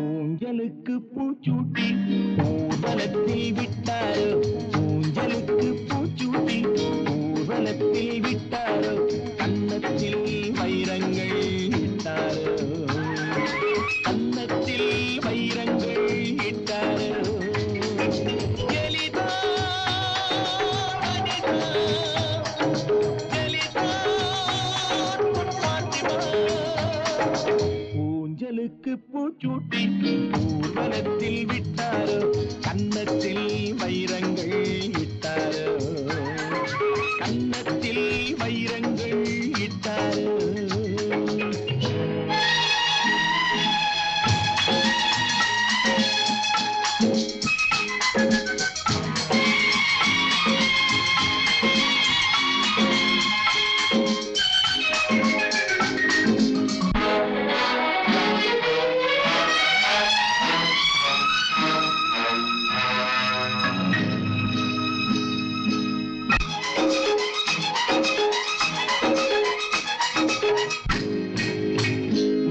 ஊஞ்சலுக்கு பூச்சூட்டி ஊர்வலத்தில் விட்டாரோ, ஊஞ்சலுக்கு பூச்சூட்டி ஊர்வலத்தில் விட்டாரோ, கன்னத்தில் வைரங்கள் இட்டாரோ, கன்னத்தில் வைரங்கள் இட்டாரோ. ஜெலிதா அனிதா, ஜெலிதா பாத்திமா. ஊஞ்சலுக்கு பூச்சூட்டி ஊர்வலத்தில் விட்டாரோ, கன்னத்தில் வைரங்கள் இட்டாரோ, கன்னத்தில் வைரங்கள் இட்டாரோ.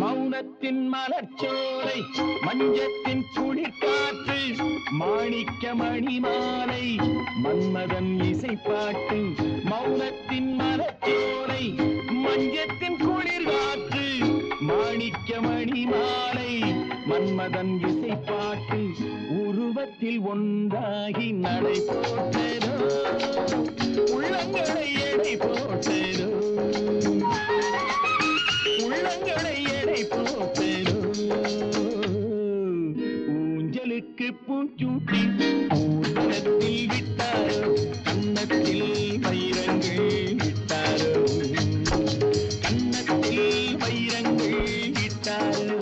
மௌனத்தின் மலர்ச்சோலை, மஞ்சத்தின் குளிர்காற்று, மாணிக்க மணிமாலை, மன்மதன் இசைப்பாட்டு. மௌனத்தின் மலர்ச்சோலை, மஞ்சத்தின் குளிர்காற்று, மாணிக்க மணிமாலை, மன்மதன் இசைப்பாட்டு. உருவத்தில் ஒன்றாகி நடை போட்டதோ, உள்ளங்களை எடை போட்டதோ, உள்ளங்களை எடை போட்டதோ. ஊஞ்சலுக்கு பூச்சூட்டி ஊர்வலத்தில் விட்டாரோ, கன்னத்தில் வைரங்கள் இட்டாரோ, கன்னத்தில் வைரங்கள் இட்டாரோ.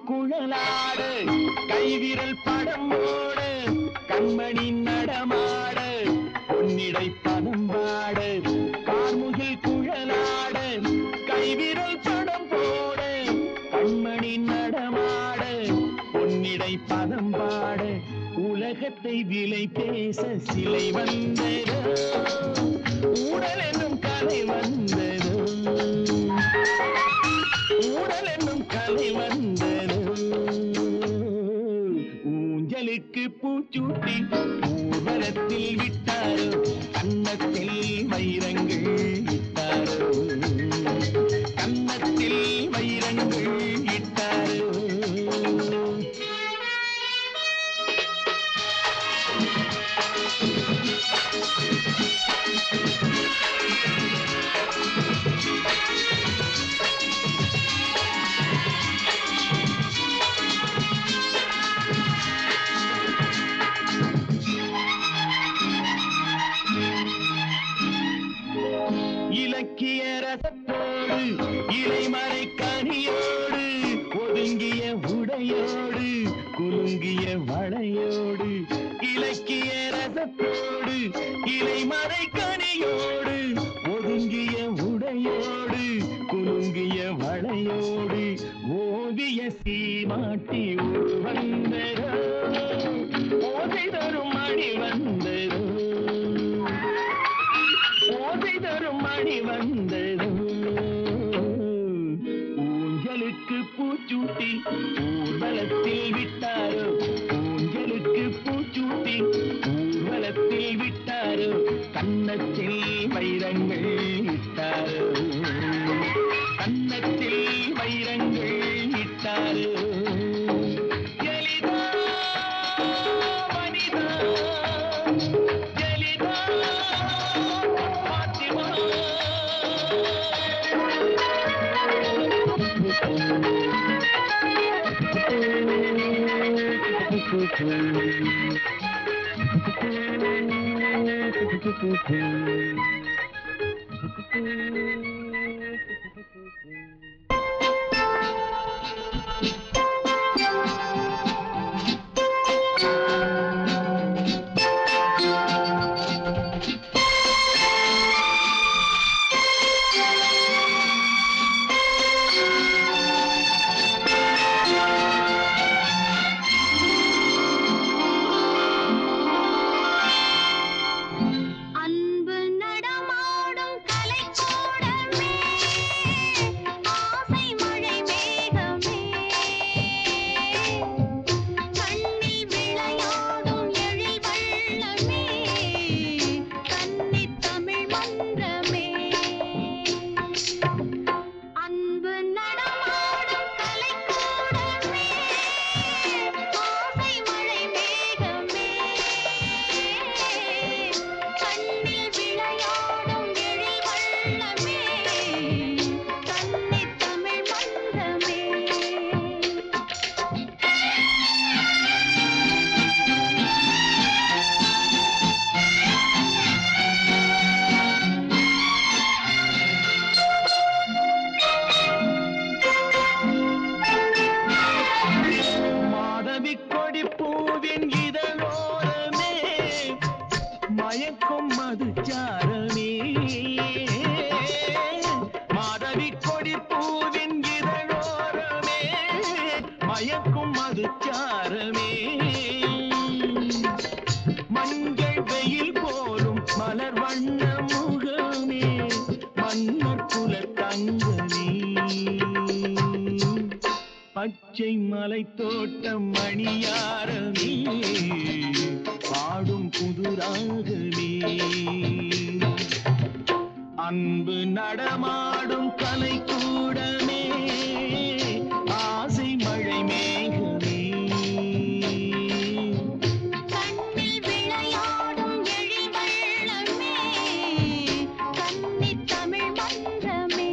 குழலாடு கைவிரல் படம் ஓடு, கண்மணி நடமாடு, பொன்னிடை பதம் பாடு. கார்முகில் குழலாடு கைவிரல் படம் போடு, கண்மணி நடமாடு, பொன்னிடை பதம் பாடு. உலகத்தை விலை பேச சிலை வந்ததோ, ஊடல் என்னும் கலை வந்ததோ, ஊடல் என்னும் கலை வந்ததோ. ஊஞ்சலுக்கு பூச்சூட்டி ஊர்வலத்தில் விட்டாரோ, கன்னத்தில் வைரங்கள் இட்டாரோ, கன்னத்தில் வைரங்கள் இட்டாரோ. இலக்கிய ரசத்தோடு இலைமறை கனியோடு, ஒதுங்கிய உடையோடு குலுங்கிய வளையோடு. இலக்கிய ரசத்தோடு இலைமறை கனியோடு, ஒதுங்கிய உடையோடு குலுங்கிய வளையோடு. ஓவிய சீமாட்டி ஒரு வந்ததோ, ஓசை தரும் மணி வந்ததோ, ஓசை தரும் மணி வந்ததோ. ஊஞ்சலுக்கு பூச்சூட்டி பூச்சூட்டி ஊர்வலத்தில் விட்டாரோ ஊஞ்சலுக்கு பூச்சூட்டி ஊர்வலத்தில் விட்டாரோ கன்னத்தில் வைரங்கள் இட்டாரோ கன்னத்தில் வைரங்கள் இட்டாரோ ஜலிதா வனிதா ஜலிதா பாத்திமா மயக்கும் மதுச்சாரமே மாதவி கொடி பூவின் இதழோரமே மயக்கும் மதுச்சாரமே மஞ்சள் வெயில் போலும் மலர் வண்ண முகமே மன்னர் குல தங்கமே பச்சை மலை தோட்டம் மணியாரமே பாடும் புதுராகமே அன்பு நடமாடும் கலை கூடமே ஆசை மழை மேகமே கண்ணில் விளையாடும் எழில் வெள்ளமே கன்னி தமிழ் மன்றமே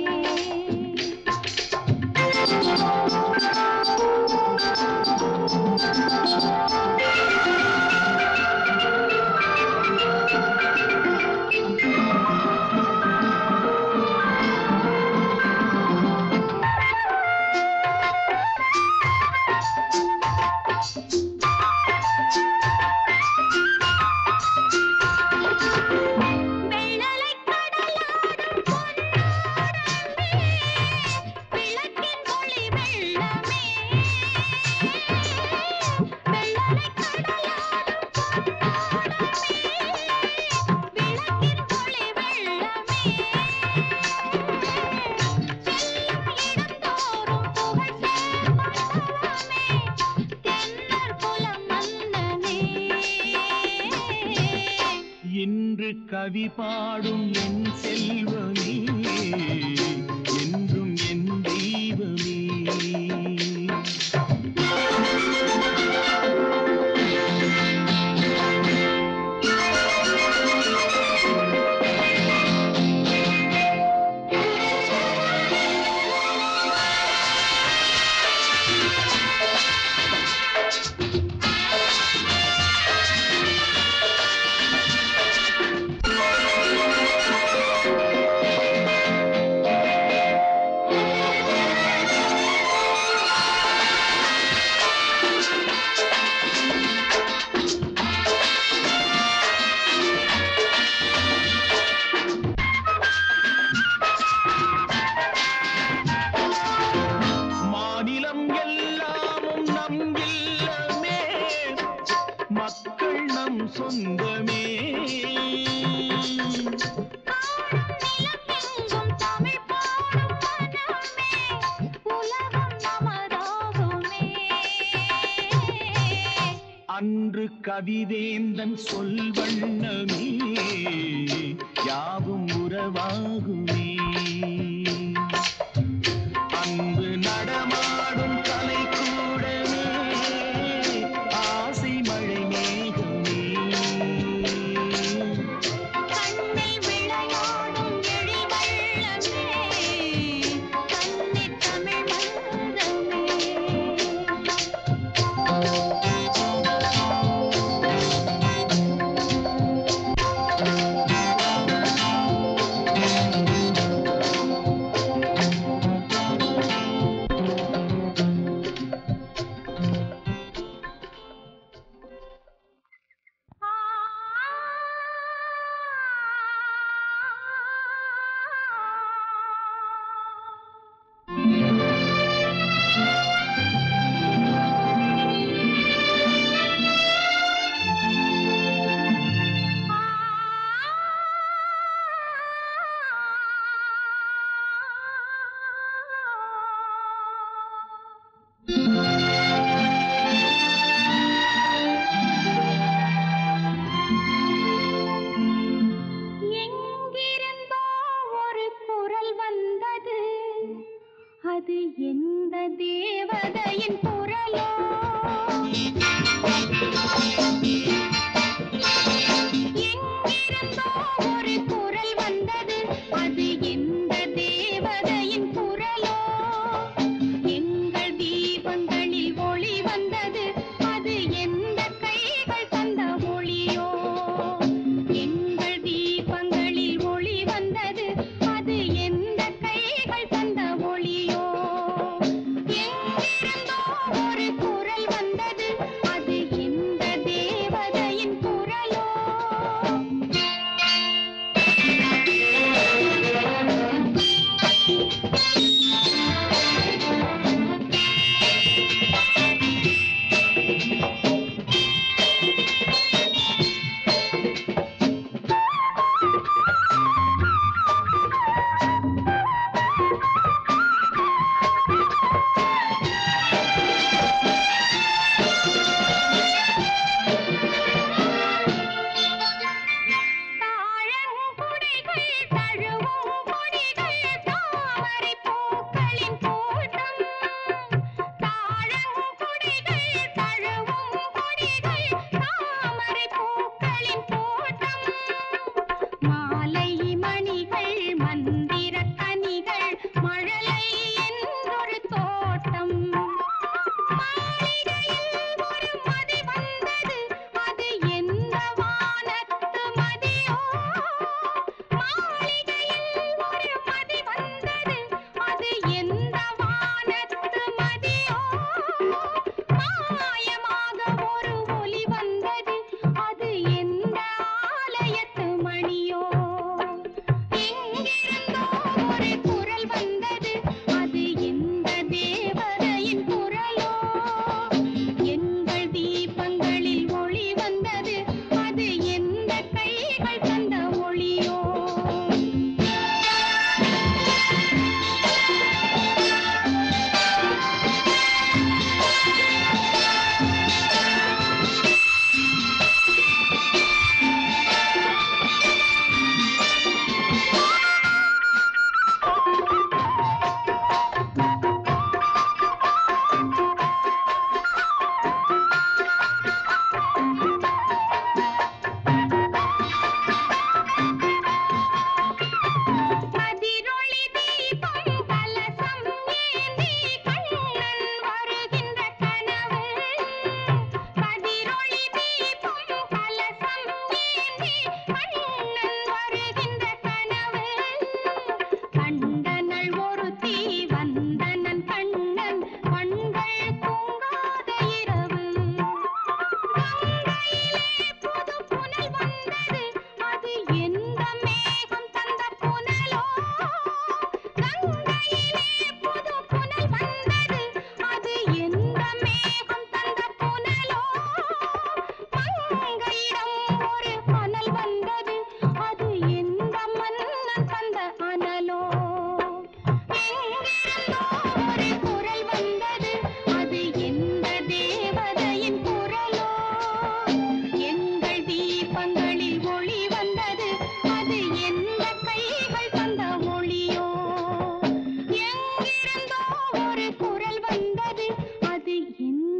இன்று கவி பாடும் என் செல்வமே என்றும் என் தெய்வமே மக்கள் நம் சொந்தமே தமிழ் பாடும் மனமே உலகம் நமதாகும் அன்று கவிவேந்தன் சொல் வண்ணமே யாவும் உறவாகுமே. அன்பு நடமாடும் கலைக்கூடமே ஆசை மழை மேகமே. கண்ணில் விளையாடும் எழில் வண்ணமே கன்னித் தமிழ் மன்றமே.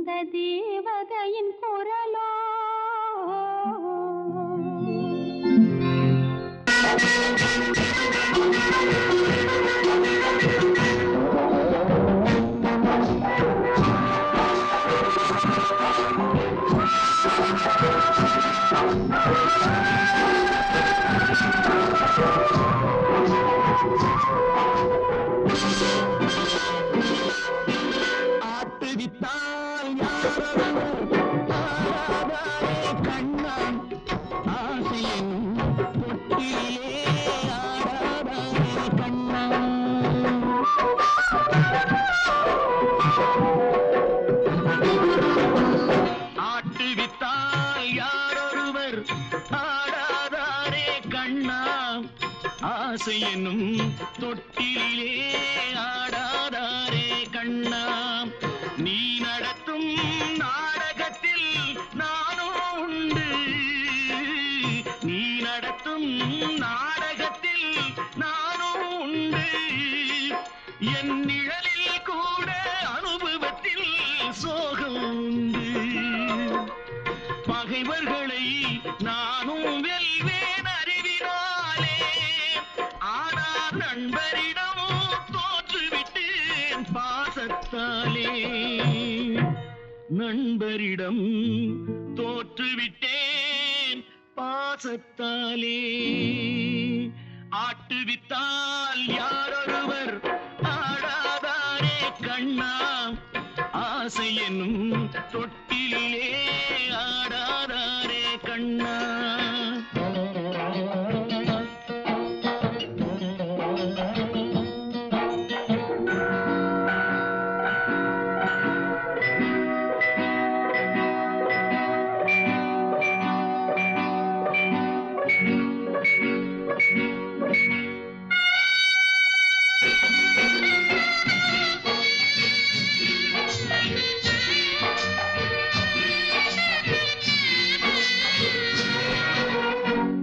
அந்த தேவதையின் குரலோ ஆட்டுவித்தால் யாரொருவர் ஆராதாரே கண்ணான் ஆசையின் தொட்டிலே ஆடாதாரே கண்ணான் ஆட்டுவித்தால் யாரொருவர் ஆடாதாரே கண்ணா ஆசையெனும் தொட்டிலே ஆடாதாரே கண்ணா நீ நடத்தும் நாடகத்தில் நானும் உண்டு நீ நடத்தும் நாடகத்தில் நானும் உண்டு என் நிழலில் கூட அனுபவத்தில் சோகம் உண்டு பகைவர்களை நானும் வெல்வேன் அறிவினாலே ஆனால் நண்பரிடம் தோற்றுவிட்டேன் பாசத்தாலே நண்பரிடம் தோற்றுவிட்டேன் பாசத்தாலே ஆட்டுவித்தால் யாரொருவர் ஆடாதாரே கண்ணா ஆசை என்னும் தொட்டிலே ஆடாதாரே கண்ணா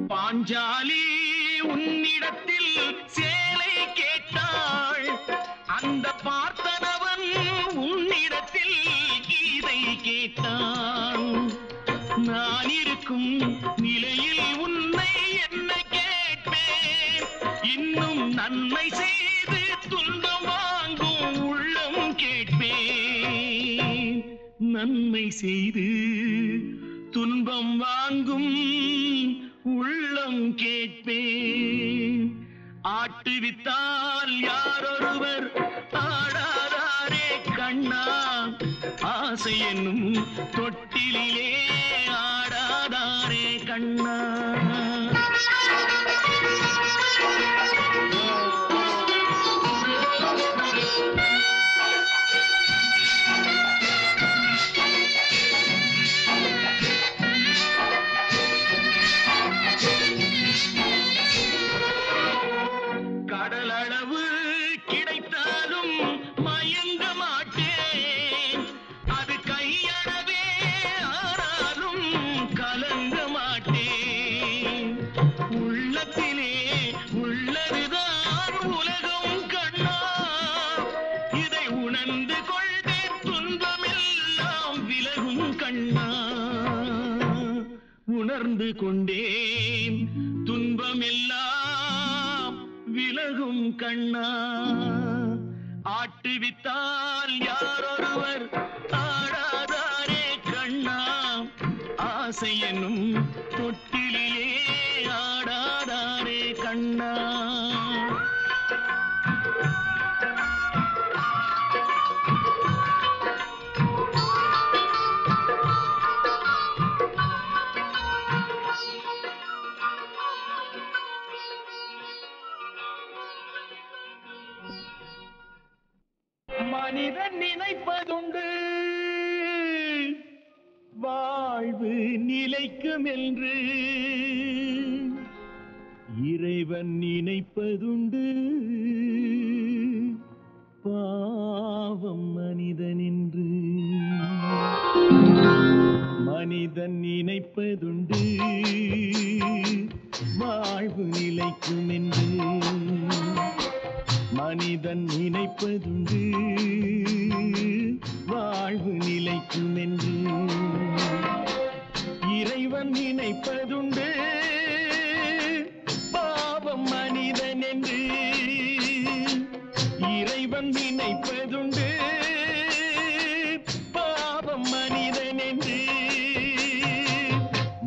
பாஞ்சாலி உன்னிடத்தில் சேலை கேட்டாள் அந்த பார்த்தனவன் உன்னிடத்தில் கீதை கேட்டான் நான் இருக்கும் நிலையில் உன்னை என்ன கேட்பேன் இன்னும் நன்மை செய்து துன்பம் வாங்கும் உள்ளம் கேட்பேன் நன்மை செய்து துன்பம் வாங்கும் உள்ளம் கேட்பேன் ஆட்டுவித்தால் யாரொருவர் ஆடாதாரே கண்ணா ஆசை என்னும் தொட்டிலே ஆடாதாரே கண்ணா கடலளவு கிடைத்தாலும் மயங்க மாட்டேன் அது கையளவே ஆனாலும் கலங்க மாட்டேன் உள்ளத்திலே உள்ளதுதான் உலகம் கண்ணா இதை உணர்ந்து கொள்வேன் துன்பமெல்லாம் விலகும் கண்ணா உணர்ந்து கொண்டேன் துன்பமெல்லாம் விலகும் கண்ணா ஆட்டுவித்தால் யாரொருவர் ஆடாதாரே கண்ணா ஆசை என்னும் தொட்டிலே ஆடாதாரே கண்ணா மனிதன் நினைப்பதுண்டு வாழ்வு நிலைக்கும் என்று இறைவன் நினைப்பதுண்டு பாவம் மனிதன் என்று மனிதன் நினைப்பதுண்டு வாழ்வு நிலைக்கும் என்று மனிதன் நினைப்பதுண்டு வாழ்வு நிலைக்கும் நினைக்கும் என்று இறைவன் நினைப்பதுண்டு பாவம் மனிதன் என்று இறைவன் நினைப்பதுண்டு பாவம் மனிதன் என்று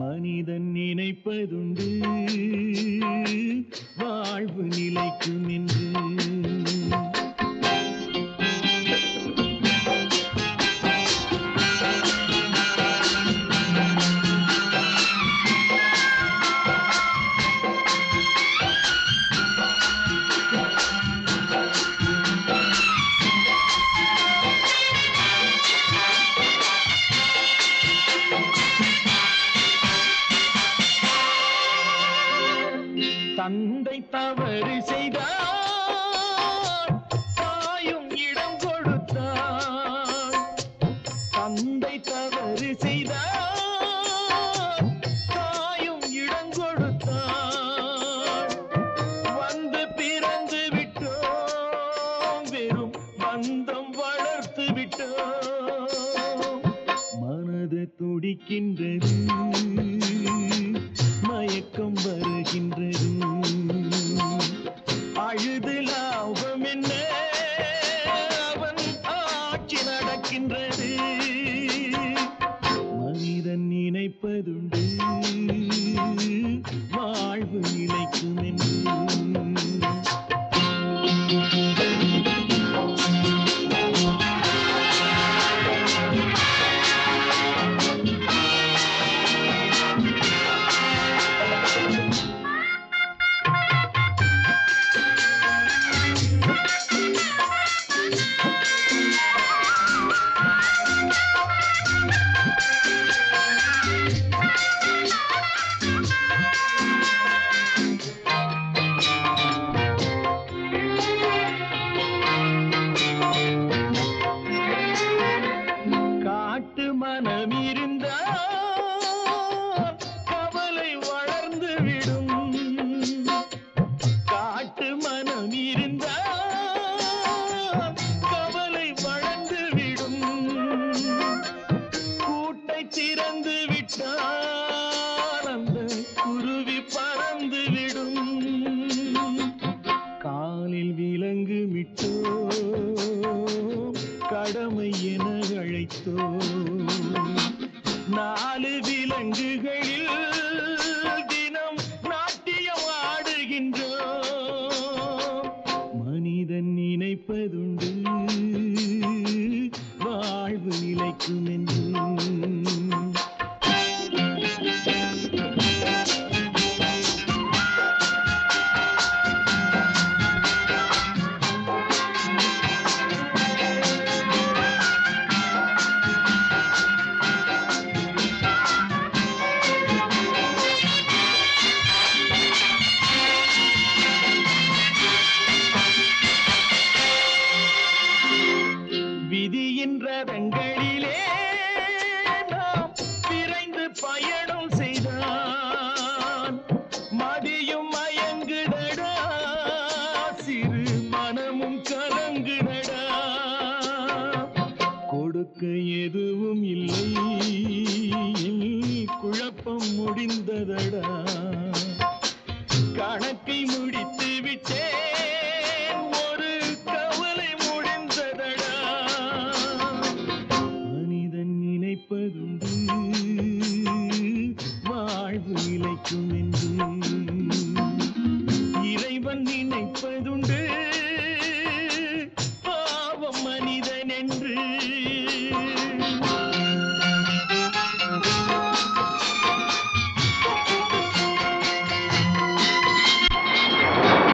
மனிதன் நினைப்பதுண்டு வாழ்வு நிலைக்கும் என்று தந்தை தவறு செய்தார் தாயும் இடம் கொடுத்தார் தந்தை தவறு செய்தார் தாயும் இடம் கொடுத்தார் வந்து பிறந்து விட்டோம் வெறும் பந்தம் வளர்த்து விட்டோம் மனது துடிக்கின்றது மயக்கம் வருகின்றது அழுது லாபம் என்ன அவன் ஆட்சி நடக்கின்றது மனிதன் நினைப்பதுண்டு வாழ்வு நிலைக்கும் என்று மனம் இருந்தால் கவலை வளர்ந்து விடும் காட்டு மனம் இருந்தால் கவலை வளர்ந்து விடும் கூட்டை திறந்து விட்டால் அந்த குருவி பறந்து விடும் காலில் விலங்கு விட்டோ கடமை என அழைத்தோ நாலு விலங்குகளில் தினம் நாட்டியம் ஆடுகின்றோம் மனிதன் நினைப்பதுண்டு வாழ்வு நிலைக்கும் என்று விதியின் ரதங்களிலே நாம் விரைந்து பயணம் செய்தான் மதியும் மயங்குதடா சிறு மனமும் கலங்குதடா கொடுக்க எதுவும்